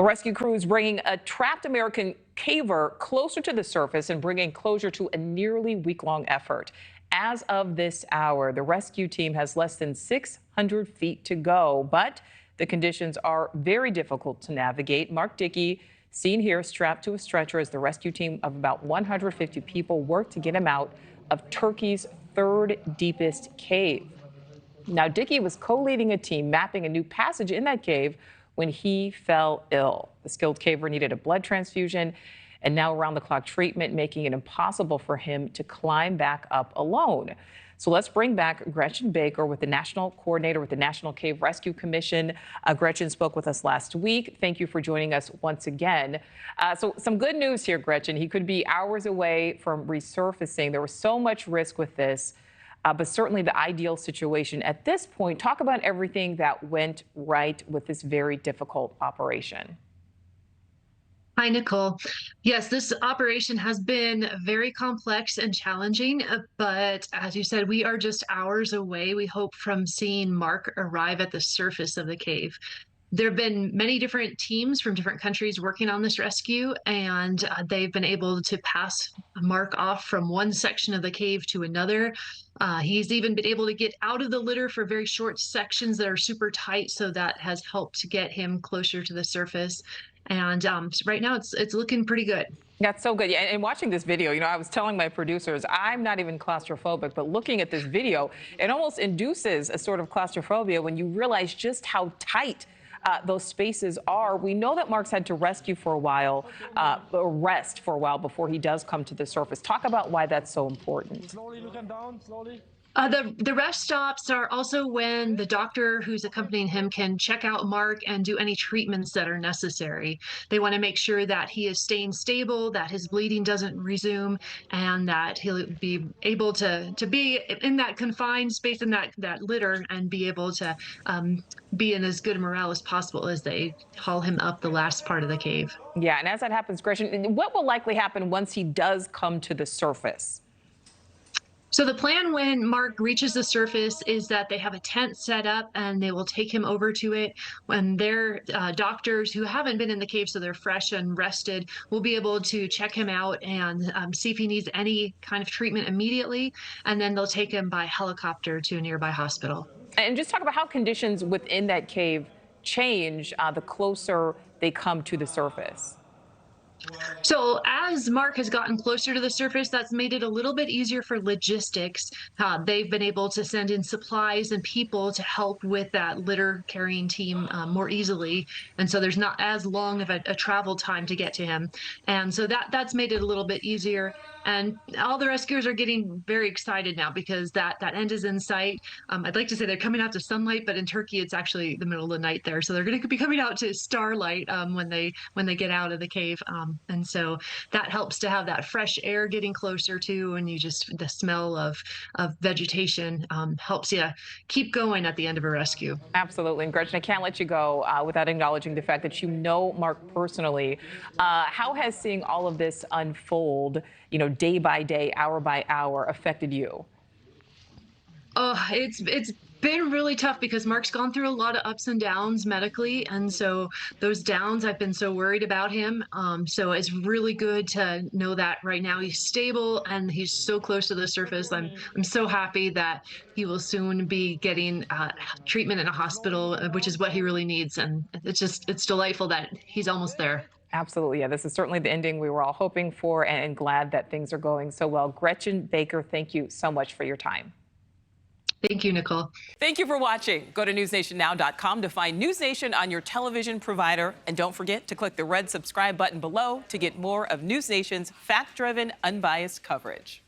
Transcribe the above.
Well, rescue crews bringing a trapped American caver closer to the surface and bringing closure to a nearly week-long effort. As of this hour, the rescue team has less than 600 feet to go, but the conditions are very difficult to navigate. Mark Dickey, seen here strapped to a stretcher as the rescue team of about 150 people work to get him out of Turkey's third deepest cave. Now, Dickey was co-leading a team mapping a new passage in that cave when he fell ill. The skilled caver needed a blood transfusion and now around-the-clock treatment, making it impossible for him to climb back up alone. So let's bring back Gretchen Baker, with the national coordinator with the National Cave Rescue Commission. Gretchen spoke with us last week. Thank you for joining us once again. So some good news here, Gretchen. He could be hours away from resurfacing. There was so much risk with this. But certainly the ideal situation at this point. Talk about everything that went right with this very difficult operation. Hi, Nicole. Yes, this operation has been very complex and challenging, but as you said, we are just hours away, we hope, from seeing Mark arrive at the surface of the cave. There have been many different teams from different countries working on this rescue, and they've been able to pass Mark off from one section of the cave to another. He's even been able to get out of the litter for very short sections that are super tight, so that has helped to get him closer to the surface. And right now, it's looking pretty good. That's so good. Yeah, and watching this video, I was telling my producers, I'm not even claustrophobic, but looking at this video, it almost induces a sort of claustrophobia when you realize just how tight those spaces are. We know that Mark's had to rescue for a while, or rest for a while before he does come to the surface. Talk about why that's so important. Slowly, looking down, slowly. The rest stops are also when the doctor who's accompanying him can check out Mark and do any treatments that are necessary. They want to make sure that he is staying stable, that his bleeding doesn't resume, and that he'll be able to be in that confined space in that litter and be able to be in as good morale as possible as they haul him up the last part of the cave. Yeah, and as that happens, Gretchen, what will likely happen once he does come to the surface? So the plan when Mark reaches the surface is that they have a tent set up and they will take him over to it. When their doctors who haven't been in the cave, so they're fresh and rested, will be able to check him out and see if he needs any kind of treatment immediately. And then they'll take him by helicopter to a nearby hospital. And just talk about how conditions within that cave change the closer they come to the surface. So as Mark has gotten closer to the surface, that's made it a little bit easier for logistics. They've been able to send in supplies and people to help with that litter carrying team more easily. And so there's not as long of a travel time to get to him. And so that's made it a little bit easier. And all the rescuers are getting very excited now because that end is in sight. I'd like to say they're coming out to sunlight, but in Turkey, it's actually the middle of the night there. So they're going to be coming out to starlight when they get out of the cave. And so that helps to have that fresh air getting closer to, and the smell of vegetation helps you keep going at the end of a rescue. Absolutely. And Gretchen, I can't let you go without acknowledging the fact that you know Mark personally. How has seeing all of this unfold, day by day, hour by hour, affected you? Oh, it's been really tough because Mark's gone through a lot of ups and downs medically, and so those downs, I've been so worried about him. So it's really good to know that right now he's stable and he's so close to the surface. I'm so happy that he will soon be getting treatment in a hospital, which is what he really needs. And it's delightful that he's almost there. Absolutely. Yeah, this is certainly the ending we were all hoping for, and glad that things are going so well. Gretchen Baker, thank you so much for your time. Thank you, Nicole. Thank you for watching. Go to newsnationnow.com to find NewsNation on your television provider. And don't forget to click the red subscribe button below to get more of NewsNation's fact-driven, unbiased coverage.